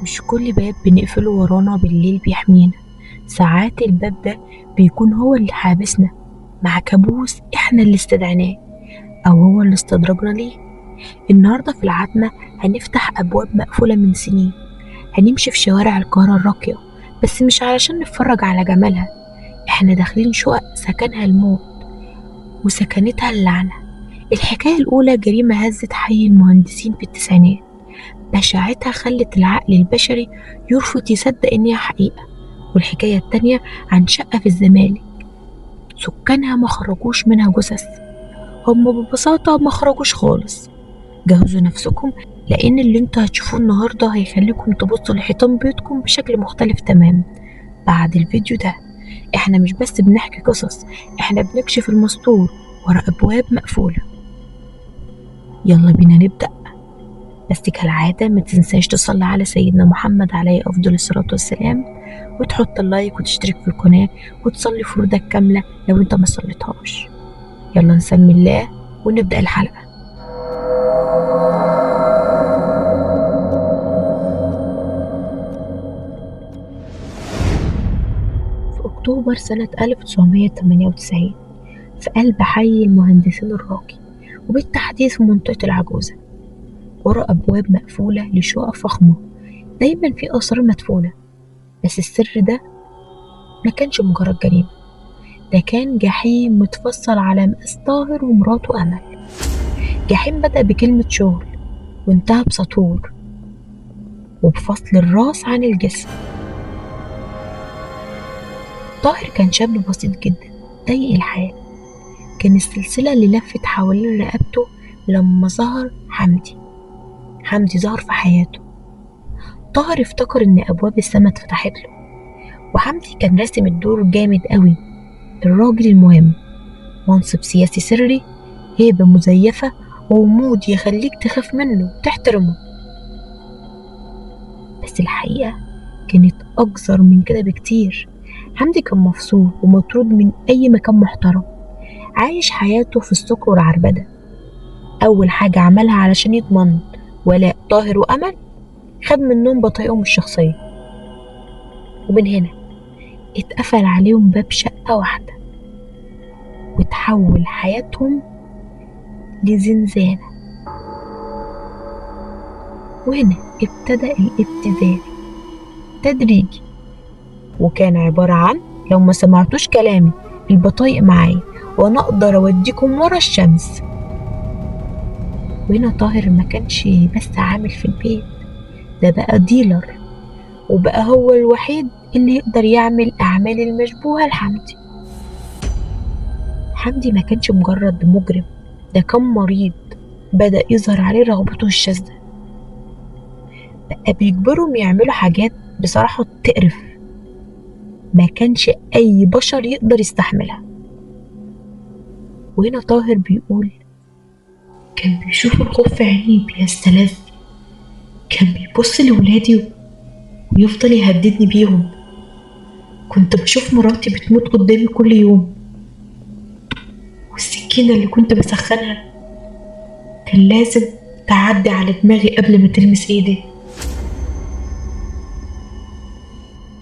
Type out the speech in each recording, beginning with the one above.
مش كل باب بنقفله ورانا بالليل بيحمينا. ساعات الباب ده بيكون هو اللي حابسنا مع كابوس احنا اللي استدعناه او هو اللي استدرجنا ليه. النهاردة في العتمة هنفتح ابواب مقفولة من سنين، هنمشي في شوارع القاهرة الراقية، بس مش علشان نتفرج على جمالها، احنا داخلين شقق سكنها الموت وسكنتها اللعنة. الحكاية الأولى جريمة هزت حي المهندسين في التسعينات، بشاعتها خلت العقل البشري يرفض يصدق إنها حقيقة. والحكاية التانية عن شقة في الزمالك سكانها ما خرجوش منها جثث، هم ببساطة ما خرجوش خالص. جهزوا نفسكم، لأن اللي انتوا هتشوفوه النهاردة هيخليكم تبصوا لحيطان بيوتكم بشكل مختلف تماما. بعد الفيديو ده احنا مش بس بنحكي قصص، احنا بنكشف المستور ورا أبواب مقفولة. يلا بينا نبدأ، بس كالعادة ما تنساش تصلي على سيدنا محمد عليه أفضل الصلاة والسلام، وتحط اللايك وتشترك في القناة وتصلي فروضك كاملة لو انت ما صليتهاش. يلا نسمي الله ونبدأ الحلقة. في أكتوبر سنة 1998 في قلب حي المهندسين الراقي، وبالتحديد في منطقة العجوزة، ورا أبواب مقفولة لشقق فخمة دايما في آثار مدفونة. بس السر ده ما كانش مجرد جريمة، ده كان جحيم متفصل على مقاس طاهر ومراته أمل. جحيم بدأ بكلمة شغل وانتهى بسطور وبفصل الراس عن الجسم. طاهر كان شاب بسيط جدا ضيق الحال، كان السلسلة اللي لفت حوالين رقبته لما ظهر حمدي. حمدي ظهر في حياته. طاهر افتكر ان ابواب السما اتفتحت له، وحمدي كان راسم الدور جامد قوي، الراجل المهم، منصب سياسي سري، هيبة مزيفة، وومود يخليك تخاف منه وتحترمه. بس الحقيقة كانت أكثر من كده بكتير. حمدي كان مفصول ومطرود من أي مكان محترم، عايش حياته في السكر والعربدة. أول حاجة عملها علشان يضمن ولاء طاهر وأمل، خد منهم بطايقهم الشخصية، ومن هنا اتقفل عليهم باب شقة واحدة وتحول حياتهم لزنزانة. وهنا ابتدأ الابتذال تدريجي، وكان عبارة عن لو ما سمعتوش كلامي البطايق معايا وانا اقدر اوديكم ورا الشمس. وهنا طاهر ما كانش بس عامل في البيت، ده بقى ديلر، وبقى هو الوحيد اللي يقدر يعمل اعمال المشبوهة لحمدي. حمدي ما كانش مجرد مجرم، ده كان مريض بدأ يظهر عليه رغبته الشاذة، بقى بيجبرهم يعملوا حاجات بصراحة تقرف، ما كانش أي بشر يقدر يستحملها. وهنا طاهر بيقول كان بيشوف الخوف في عيني بيستلذ، كان بيبص لولادي ويفضل يهددني بيهم، كنت بشوف مراتي بتموت قدامي كل يوم، والسكينة اللي كنت بسخنها كان لازم تعدي على دماغي قبل ما تلمس ايدي.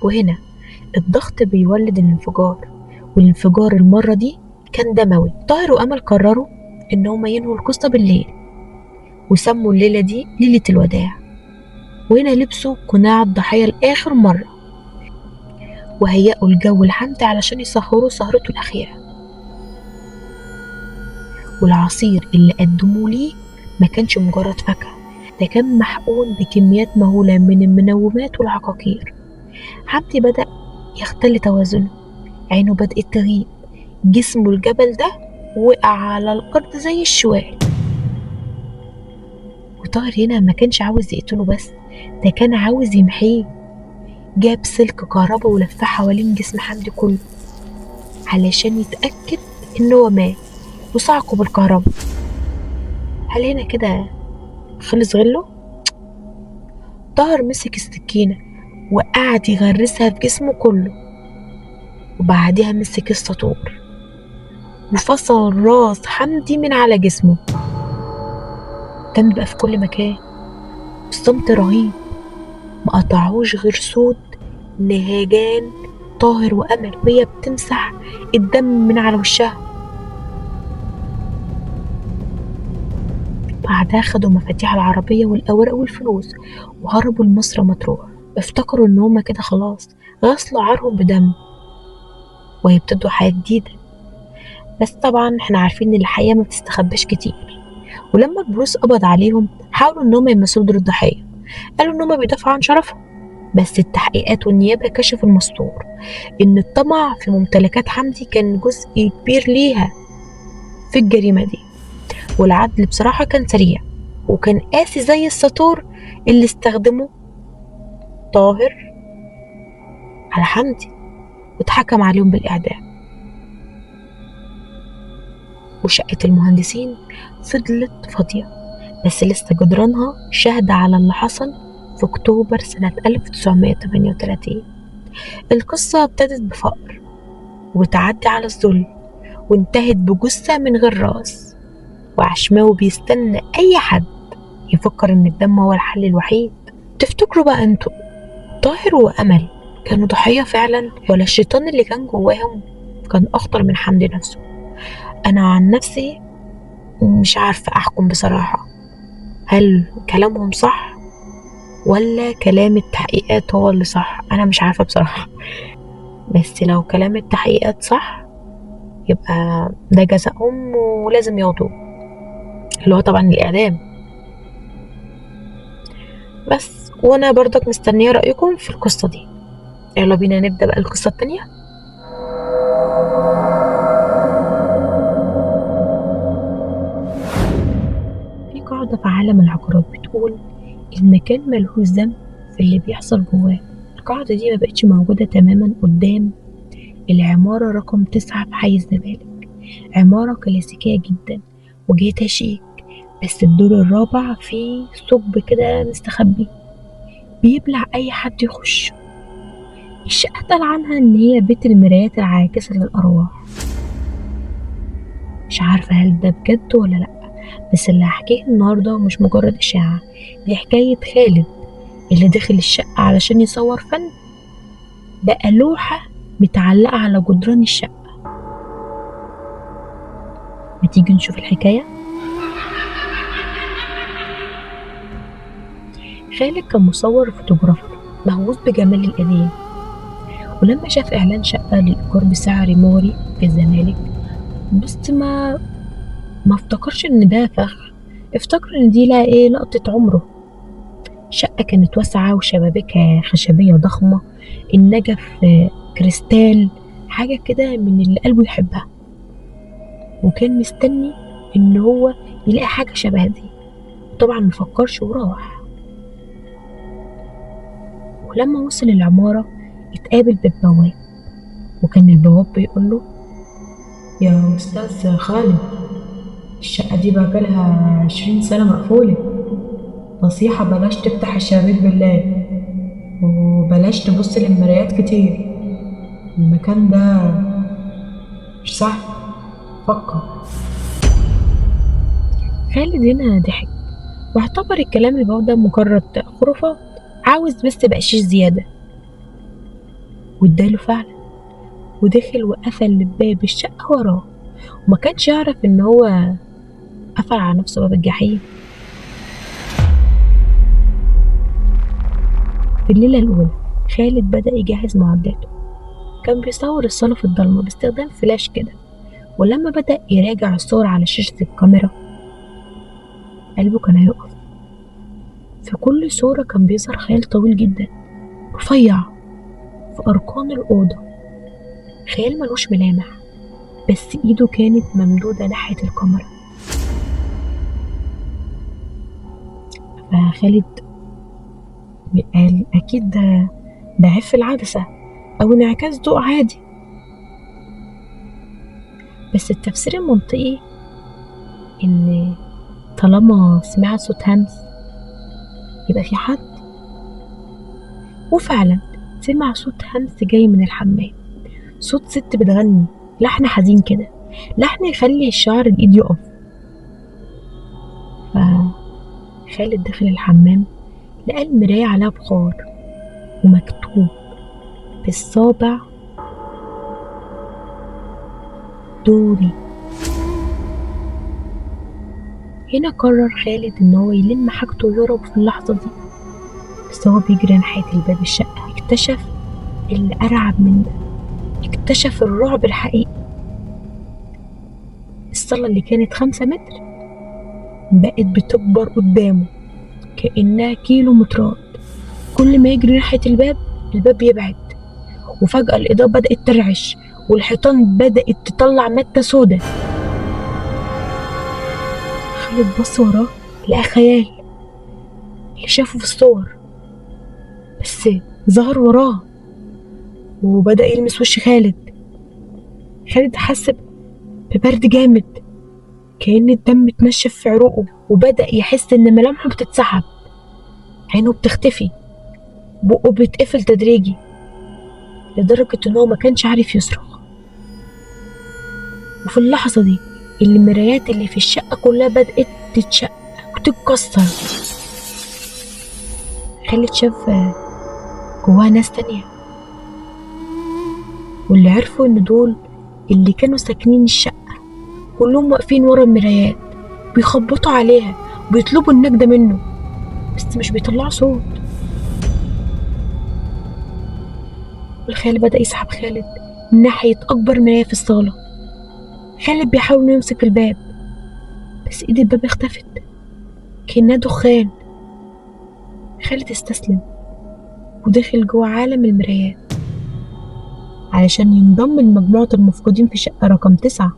وهنا الضغط بيولد الانفجار، والانفجار المرة دي كان دموي. طاهر وأمل قرروا إن هما ينهوا القصة بالليل، وسموا الليلة دي ليلة الوداع. وهنا لبسوا قناع الضحية لآخر مرة، وهيئوا الجو لحمدي علشان يسهروا سهرته الأخيرة. والعصير اللي قدموه ليه ما كانش مجرد فاكهة، ده كان محقون بكميات مهولة من المنومات والعقاقير. حمدي بدأ يختل توازنه، عينه بدأت تغيب، جسمه الجبل ده وقع على الأرض زي الشوال. وطاهر هنا ما كانش عاوز يقتله بس، ده كان عاوز يمحيه. جاب سلك كهربا ولفاه حوالين جسم حمدي كله علشان يتأكد إنه هو مات، وصعقه بالكهربا. هل هنا كده خلص غله؟ طاهر مسك السكينة وقعد يغرسها في جسمه كله، وبعدها مسك الساطور وفصل راس حمدي من على جسمه. كان بقى في كل مكان، الصمت رهيب، ما قطعوش غير صوت نهجان طاهر وأمل وهي بتمسح الدم من على وشها. بعدها خدوا مفاتيح العربية والأوراق والفلوس وهربوا لمصر مطروح. افتكروا إن هما كده خلاص غسلوا عارهم بدم وهيبتدوا حياة جديدة. بس طبعا احنا عارفين إن الحياة ما بتستخباش كتير، ولما البوليس قبض عليهم حاولوا إن هما يمثلوا دور الضحية، قالوا إن هما بيدافعوا عن شرفهم. بس التحقيقات والنيابة كشفوا المستور إن الطمع في ممتلكات حمدي كان جزء كبير ليها في الجريمة دي. والعدل بصراحة كان سريع وكان قاسي زي الساطور اللي استخدمه طاهر على حمدي، واتحكم عليهم بالإعدام. وشقة المهندسين فضلت فاضية، بس لسه جدرانها شاهدة على اللي حصل في أكتوبر سنة 1938. القصة ابتدت بفقر وتعدي على الذل وانتهت بجثة من غير راس، وعشماوي بيستنى أي حد يفكر إن الدم هو الحل الوحيد. تفتكروا بقى انتوا طاهر وأمل كانوا ضحية فعلا، ولا الشيطان اللي كان جواهم كان أخطر من حمدي نفسه؟ أنا عن نفسي مش عارفة أحكم بصراحة، هل كلامهم صح ولا كلام التحقيقات هو اللي صح؟ أنا مش عارفة بصراحة. بس لو كلام التحقيقات صح يبقى ده جزاءهم ولازم ياخدوه، اللي هو طبعا الإعدام. بس وأنا برضك مستنية رأيكم في القصة دي. يلا بينا نبدأ بقى القصة التانية. في قاعدة في عالم العقارات بتقول المكان ملهوش ذنب في اللي بيحصل جواه. القاعدة دي ما بقتش موجودة تماما قدام العمارة رقم 9 في حي الزمالك. عمارة كلاسيكية جدا وجهتها شيك، بس الدور الرابع فيه ثقب كده مستخبي بيبلع أي حد يخش. الشقة اتقال عنها إن هي بيت المرايات العاكسة للأرواح. مش عارفة هل ده بجد ولا لأ، بس اللي هحكيه النهاردة مش مجرد إشاعة، دي حكاية خالد اللي دخل الشقة علشان يصور فن بقى لوحة متعلقة على جدران الشقة. ما تيجي نشوف الحكاية؟ خالد كان مصور فوتوغرافر مهووس بجمال القديم، ولما شاف إعلان شقة للإيجار بسعر مغري في الزمالك بس ما افتكرش إن ده فخ، افتكر إن دي لها لقطة عمره. الشقة كانت واسعة وشبابيكها خشبية ضخمة، النجف كريستال، حاجة كده من اللي قلبه يحبها، وكان مستني إن هو يلاقي حاجة شبه دي. طبعا مفكرش وراح. ولما وصل العمارة اتقابل بالبواب، وكان البواب بيقوله يا أستاذ خالد، الشقة دي بقالها 20 سنة مقفولة، نصيحة بلاش تفتح الشبابيك بالليل وبلاش تبص للمرايات كتير، المكان ده مش صح، فكر. خالد هنا ضحك واعتبر الكلام البواب ده مجرد خرافات، عاوز بس بقشيش زيادة، واداله فعلا، ودخل وقفل باب الشقة وراه، وما كانش يعرف ان هو قفل على نفسه باب الجحيم. في الليلة الأولى خالد بدأ يجهز معداته، كان بيصور الصالة في الضلمة باستخدام فلاش كده، ولما بدأ يراجع الصور على شاشة الكاميرا قلبه كان هيقف. في كل صورة كان بيظهر خيال طويل جدا رفيع في أركان الأوضة، خيال ملوش ملامح، بس إيده كانت ممدودة ناحية الكاميرا. فخالد قال أكيد ده عف العدسة أو انعكاس ضوء عادي. بس التفسير المنطقي إن طالما سمع صوت همس يبقى في حد، وفعلا سمع صوت همس جاي من الحمام، صوت ست بتغني لحن حزين كده، لحن يخلي الشعر الإيد يقف. فخالد دخل الحمام لقى المراية عليها بخار ومكتوب بالصابع: دوري. هنا قرر خالد ان هو يلم حاجته ويهرب في اللحظة دي، بس هو بيجري ناحية الباب الشقة اكتشف اللي أرعب من ده، اكتشف الرعب الحقيقي. الصالة اللي كانت 5 متر بقت بتكبر قدامه كأنها كيلومترات. كل ما يجري ناحية الباب يبعد، وفجأة الإضاءة بدأت ترعش والحيطان بدأت تطلع مادة سودة. خالد بص وراه لقى خيال اللي شافه في الصور، بس ظهر وراه وبدأ يلمس وش خالد. خالد حس ببرد جامد، كأن الدم اتنشف في عروقه، وبدأ يحس إن ملامحه بتتسحب، عينه بتختفي، بقه بيتقفل تدريجي لدرجة إن هو ما كانش عارف يصرخ. وفي اللحظة دي المرايات اللي في الشقة كلها بدأت تتشق وتتكسر. خالد شاف جواها ناس تانية، واللي عرفوا إن دول اللي كانوا ساكنين الشقة، كلهم واقفين ورا المرايات بيخبطوا عليها وبيطلبوا النجدة منه، بس مش بيطلعوا صوت. والخيال بدأ يسحب خالد من ناحية أكبر مراية في الصالة. خالد بيحاول إنه يمسك الباب، بس إيد الباب اختفت كأنها دخان. خالد استسلم ودخل جوه عالم المرايات علشان ينضم لمجموعة المفقودين في شقة رقم 9.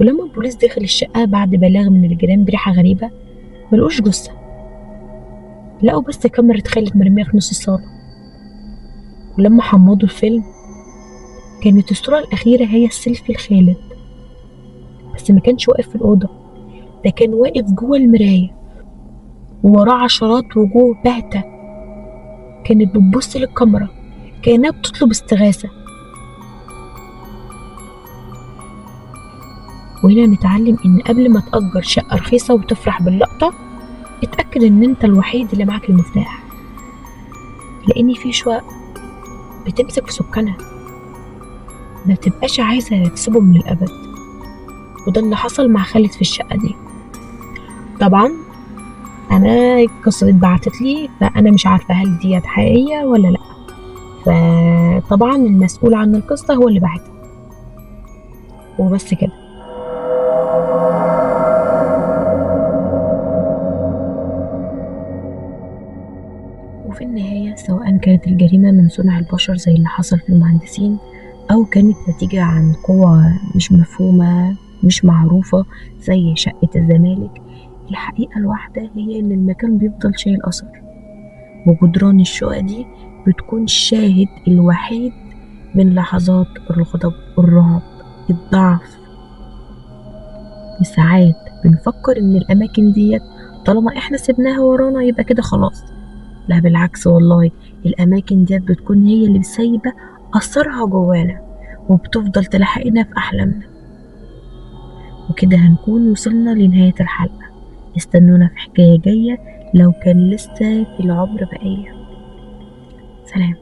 ولما البوليس دخل الشقة بعد بلاغ من الجيران بريحة غريبة، ملقوش جثة، لقوا بس كاميرا خالد مرمية في نص الصالة. ولما حمضوا الفيلم كانت الصورة الأخيرة هي السيلفي لخالد، بس ما كانش واقف في الأوضة، ده كان واقف جوه المراية ووراه عشرات وجوه باهتة كانت بتبص للكاميرا كأنها بتطلب استغاثة. وهنا نتعلم إن قبل ما تأجر شقة رخيصة وتفرح باللقطة، اتأكد إن أنت الوحيد اللي معاك المفتاح، لأن في شقق بتمسك في سكانها ما تبقاش عايزة تسيبهم للأبد. وده اللي حصل مع خالد في الشقة دي. طبعا أنا القصة دي اتبعتت لي، فأنا مش عارفة هل دي حقيقية ولا لأ، فطبعا المسؤول عن القصة هو اللي بعتها. وبس كده. وفي النهاية سواء كانت الجريمة من صنع البشر زي اللي حصل في المهندسين، أو كانت نتيجة عن قوة مش مفهومة مش معروفة زي شقة الزمالك، الحقيقة الواحدة هي إن المكان بيفضل شايل أثر، وجدران الشقة دي بتكون الشاهد الوحيد من لحظات الغضب، الرعب، الضعف. ساعات بنفكر إن الأماكن ديت طالما إحنا سيبناها ورانا يبقى كده خلاص، لا بالعكس والله، الأماكن ديت بتكون هي اللي سايبة أثرها جوانا وبتفضل تلاحقنا في أحلامنا. وكده هنكون وصلنا لنهاية الحلقة. استنونا في حكاية جاية لو كان لسه في العمر بقية. سلام.